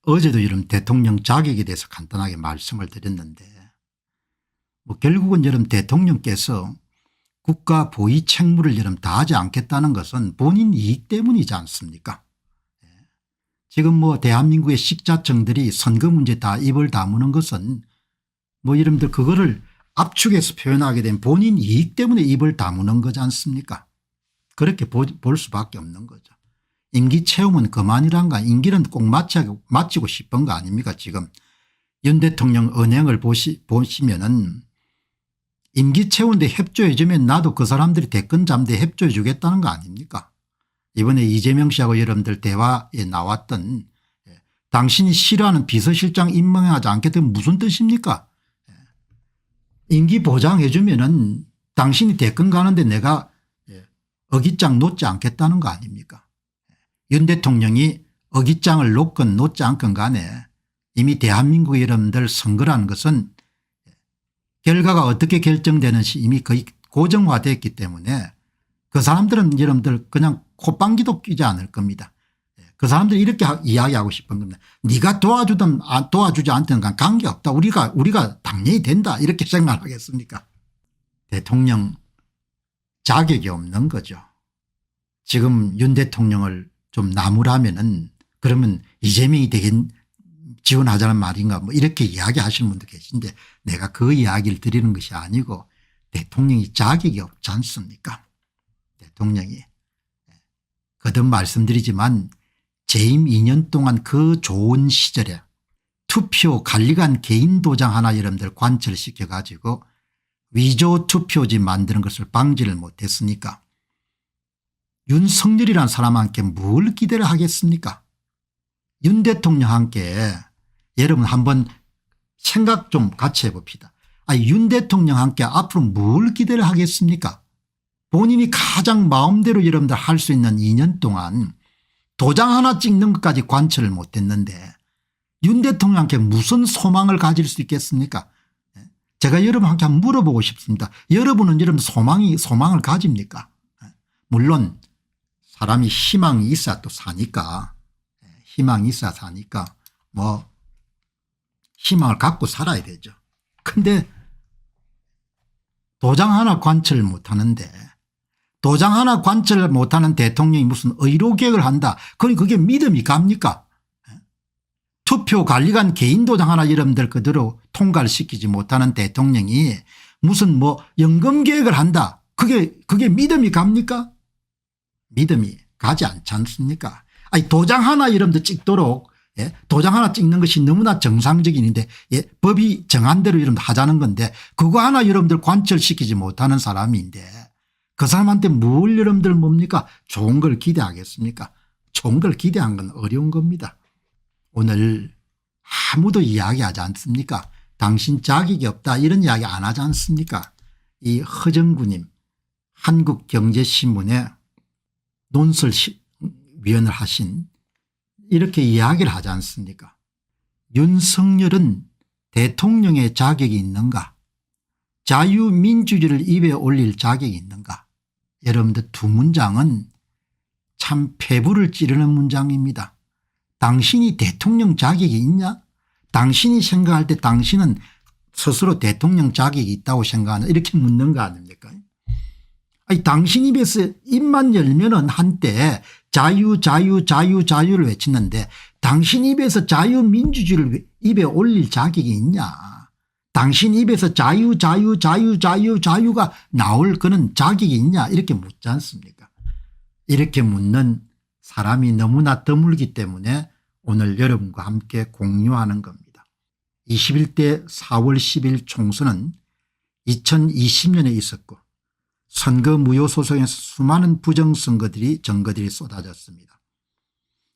어제도 이런 대통령 자격에 대해서 간단하게 말씀을 드렸는데 결국은 여러분 대통령께서 국가 보위 책무를 여러분 다하지 않겠다는 것은 본인 이익 때문이지 않습니까? 지금 대한민국의 식자청들이 선거 문제 다 입을 다무는 것은 여러분들 그거를 압축해서 표현하게 된 본인 이익 때문에 입을 다무는 거지 않습니까? 그렇게 볼 수밖에 없는 거죠. 임기 채우면 그만이란가, 임기는 꼭 마치고 싶은 거 아닙니까? 지금 윤 대통령 언행을 보시면은 임기 채우는데 협조해 주면 나도 그 사람들이 대권 잠대 협조해 주겠다는 거 아닙니까? 이번에 이재명 씨하고 여러분들 대화에 나왔던 당신이 싫어하는 비서실장 임명하지 않겠다면 무슨 뜻입니까? 임기 보장해 주면은 당신이 대권 가는데 내가 어깃장 놓지 않겠다는 거 아닙니까? 윤 대통령이 어깃장을 놓건 놓지 않건 간에 이미 대한민국 여러분들 선거라는 것은 결과가 어떻게 결정되는지 이미 거의 고정화됐기 때문에 그 사람들은 여러분들 그냥 콧방귀도 끼지 않을 겁니다. 그 사람들이 이렇게 이야기하고 싶은 겁니다. 네가 도와주든 도와주지 않든 관계없다. 우리가 당연히 된다 이렇게 생각하겠습니까? 대통령 자격이 없는 거죠. 지금 윤 대통령을 좀 나무라면은 그러면 이재명이 되긴 지원하자는 말인가 이렇게 이야기하시는 분도 계신데 내가 그 이야기를 드리는 것이 아니고 대통령이 자격이 없지 않습니까? 대통령이. 거듭 말씀드리지만 재임 2년 동안 그 좋은 시절에 투표 관리관 개인 도장 하나 여러분들 관철시켜 가지고 위조 투표지 만드는 것을 방지를 못했으니까 윤석열이라는 사람한테 뭘 기대를 하겠습니까? 윤 대통령 함께 여러분 한번 생각 좀 같이 해봅시다. 윤 대통령 함께 앞으로 뭘 기대를 하겠습니까? 본인이 가장 마음대로 여러분들 할 수 있는 2년 동안 도장 하나 찍는 것까지 관철을 못했는데 윤 대통령한테 무슨 소망을 가질 수 있겠습니까? 제가 여러분한테 한번 물어보고 싶습니다. 여러분은 여러분 소망을 가집니까? 물론 사람이 희망이 있어야 또 사니까 희망이 있어야 사니까 희망을 갖고 살아야 되죠. 근데 도장 하나 관철을 못하는데 도장 하나 관철을 못하는 대통령이 무슨 의료계획을 한다. 그게 믿음이 갑니까? 투표 관리관 개인 도장 하나 여러분들 그대로 통과를 시키지 못하는 대통령이 무슨 연금 계획을 한다. 그게 믿음이 갑니까? 믿음이 가지 않지 않습니까? 도장 하나 여러분들 찍도록 도장 하나 찍는 것이 너무나 정상적인 일인데 법이 정한 대로 여러분들 하자는 건데 그거 하나 여러분들 관철시키지 못하는 사람인데 그 사람한테 뭘 여러분들 뭡니까? 좋은 걸 기대하겠습니까? 좋은 걸 기대한 건 어려운 겁니다. 오늘 아무도 이야기하지 않습니까? 당신 자격이 없다 이런 이야기 안 하지 않습니까? 이 허정구님 한국경제신문에 논설위원을 하신 이렇게 이야기를 하지 않습니까? 윤석열은 대통령의 자격이 있는가? 자유민주주의를 입에 올릴 자격이 있는가? 여러분들 두 문장은 참 폐부를 찌르는 문장입니다. 당신이 대통령 자격이 있냐? 당신이 생각할 때 당신은 스스로 대통령 자격이 있다고 생각하는 이렇게 묻는 거 아닙니까? 당신 입에서 입만 열면은 한때 자유를 외치는데 당신 입에서 자유민주주의를 입에 올릴 자격이 있냐? 당신 입에서 자유가 나올 그런 자격이 있냐? 이렇게 묻지 않습니까? 이렇게 묻는 사람이 너무나 드물기 때문에 오늘 여러분과 함께 공유하는 겁니다. 21대 4월 10일 총선은 2020년에 있었고 선거 무효 소송에서 수많은 부정선거들이 증거들이 쏟아졌습니다.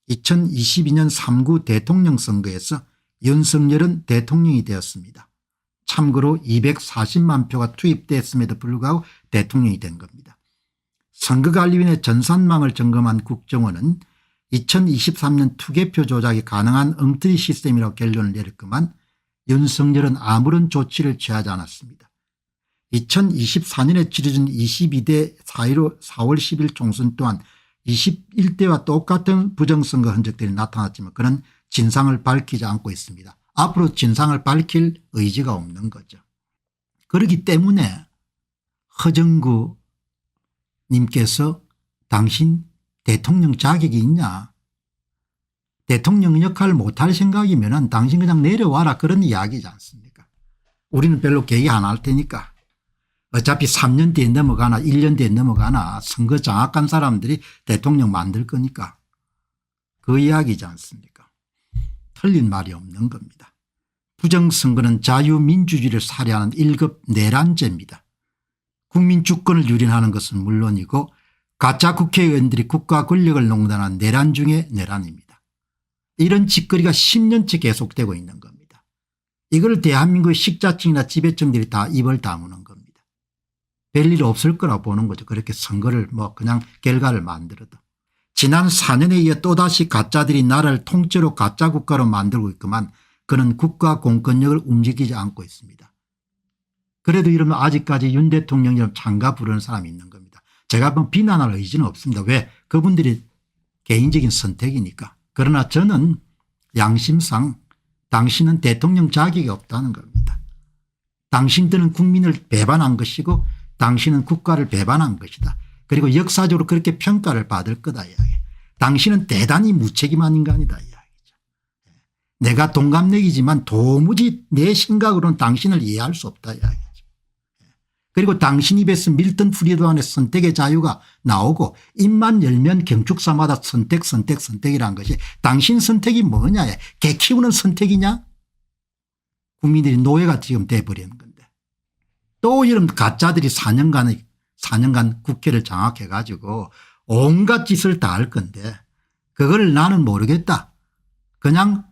2022년 3구 대통령 선거에서 윤석열은 대통령이 되었습니다. 참고로 240만 표가 투입됐음에도 불구하고 대통령이 된 겁니다. 선거관리위원회 전산망을 점검한 국정원은 2023년 투개표 조작이 가능한 엉터리 시스템이라고 결론을 내렸지만 윤석열은 아무런 조치를 취하지 않았습니다. 2024년에 치러진 22대 4.15 4월 10일 총선 또한 21대와 똑같은 부정선거 흔적들이 나타났지만 그는 진상을 밝히지 않고 있습니다. 앞으로 진상을 밝힐 의지가 없는 거죠. 그렇기 때문에 허정구 님께서 당신 대통령 자격이 있냐, 대통령 역할을 못할 생각이면 당신 그냥 내려와라, 그런 이야기지 않습니까? 우리는 별로 개의 안 할 테니까. 어차피 3년 뒤에 넘어가나 1년 뒤에 넘어가나 선거 장악한 사람들이 대통령 만들 거니까, 그 이야기지 않습니까? 틀린 말이 없는 겁니다. 부정선거는 자유민주주의를 살해하는 1급 내란죄입니다. 국민 주권을 유린하는 것은 물론이고 가짜 국회의원들이 국가 권력을 농단한 내란 중에 내란입니다. 이런 짓거리가 10년째 계속되고 있는 겁니다. 이걸 대한민국의 식자층이나 지배층들이 다 입을 다무는 겁니다. 별일 없을 거라고 보는 거죠. 그렇게 선거를 그냥 결과를 만들어도. 지난 4년에 이어 또다시 가짜들이 나라를 통째로 가짜 국가로 만들고 있지만 그는 국가 공권력을 움직이지 않고 있습니다. 그래도 이러면 아직까지 윤 대통령처럼 장가 부르는 사람이 있는 겁니다. 제가 비난할 의지는 없습니다. 왜? 그분들이 개인적인 선택이니까. 그러나 저는 양심상 당신은 대통령 자격이 없다는 겁니다. 당신들은 국민을 배반한 것이고 당신은 국가를 배반한 것이다. 그리고 역사적으로 그렇게 평가를 받을 거다 이야기. 당신은 대단히 무책임한 인간이다 이야기죠. 내가 동갑내기지만 도무지 내 생각으로는 당신을 이해할 수 없다 이야기죠. 그리고 당신 입에서 밀턴 프리드만의 선택의 자유가 나오고 입만 열면 경축사마다 선택이라는 것이 당신 선택이 뭐냐, 개 키우는 선택이냐. 국민들이 노예가 지금 돼버리는 건데 또 이런 가짜들이 4년간 국회를 장악해 가지고 온갖 짓을 다 할 건데 그걸 나는 모르겠다. 그냥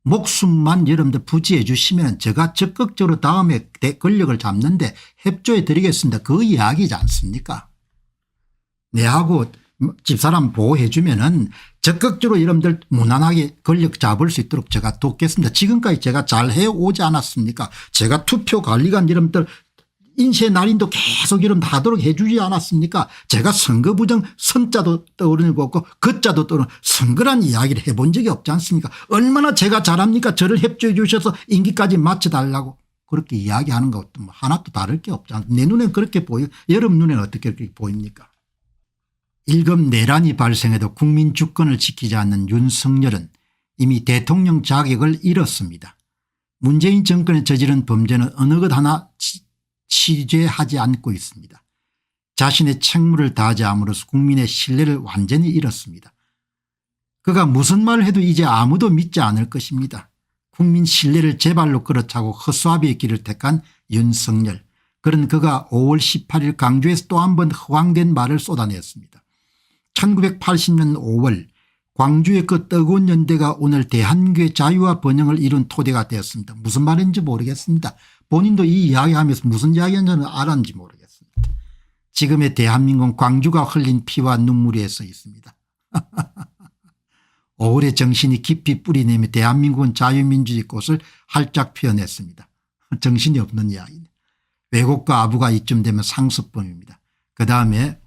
목숨만 여러분들 부지해 주시면 제가 적극적으로 다음에 권력을 잡는데 협조해 드리겠습니다. 그 이야기지 않습니까? 내하고 집사람 보호해 주면은 적극적으로 여러분들 무난하게 권력 잡을 수 있도록 제가 돕겠습니다. 지금까지 제가 잘 해오지 않았습니까? 제가 투표 관리관 여러분들 인쇄 날인도 계속 이런 하도록 해 주지 않았습니까? 제가 선거 부정 선자도 떠오르는 거 없고 거자도 떠오르는 선거란 이야기를 해본 적이 없지 않습니까? 얼마나 제가 잘합니까? 저를 협조해 주셔서 임기까지 마쳐달라고 그렇게 이야기하는 것도 하나도 다를 게 없지 않습니까? 내 눈엔 그렇게 보여. 여러분 눈에는 어떻게 그렇게 보입니까? 1급 내란이 발생해도 국민 주권을 지키지 않는 윤석열은 이미 대통령 자격을 잃었습니다. 문재인 정권의 저지른 범죄는 어느 것 하나 취재하지 않고 있습니다. 자신의 책무를 다하지 함으로써 국민의 신뢰를 완전히 잃었습니다. 그가 무슨 말을 해도 이제 아무도 믿지 않을 것입니다. 국민 신뢰를 제발로 끌어차고 허수아비의 길을 택한 윤석열. 그런 그가 5월 18일 광주에서 또 한 번 허황된 말을 쏟아냈습니다. 1980년 5월 광주의 그 뜨거운 연대가 오늘 대한민국의 자유와 번영을 이룬 토대가 되었습니다. 무슨 말인지 모르겠습니다. 본인도 이 이야기하면서 무슨 이야기인지는 알았는지 모르겠습니다. 지금의 대한민국은 광주가 흘린 피와 눈물 위에 서 있습니다. 5월의 정신이 깊이 뿌리내며 대한민국은 자유민주주의 꽃을 활짝 피워냈습니다. 정신이 없는 이야기네. 왜곡과 아부가 이쯤 되면 상습범입니다. 그다음에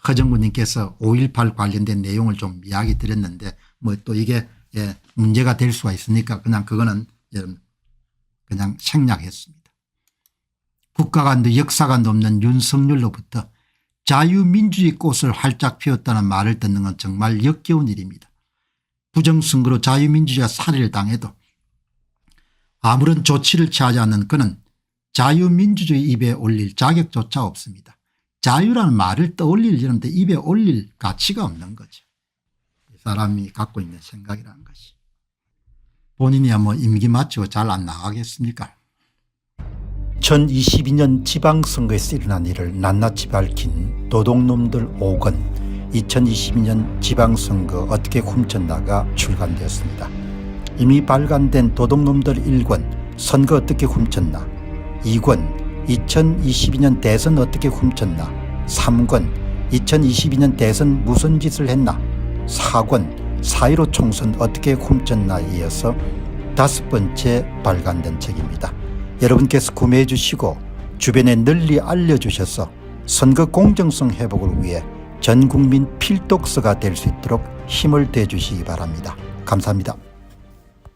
허정구님께서 5.18 관련된 내용을 좀 이야기 드렸는데 또 이게 문제가 될 수가 있으니까 그냥 그거는 그냥 생략했습니다. 국가관도 역사관도 없는 윤석열로부터 자유민주주의 꽃을 활짝 피웠다는 말을 듣는 건 정말 역겨운 일입니다. 부정선거로 자유민주주의가 살해를 당해도 아무런 조치를 취하지 않는 그는 자유민주주의 입에 올릴 자격조차 없습니다. 자유라는 말을 떠올릴 일인데 입에 올릴 가치가 없는 거죠. 이 사람이 갖고 있는 생각이라는 것이. 본인이야 임기 마치고 잘 안 나가겠습니까? 2022년 지방선거에서 일어난 일을 낱낱이 밝힌 도둑놈들 5권 2022년 지방선거 어떻게 훔쳤나가 출간되었습니다. 이미 발간된 도둑놈들 1권 선거 어떻게 훔쳤나, 2권 2022년 대선 어떻게 훔쳤나, 3권 2022년 대선 무슨 짓을 했나, 4권 4.15 총선 어떻게 훔쳤나에 이어서 5번째 발간된 책입니다. 여러분께서 구매해 주시고 주변에 널리 알려주셔서 선거 공정성 회복을 위해 전국민 필독서가 될 수 있도록 힘을 대주시기 바랍니다. 감사합니다.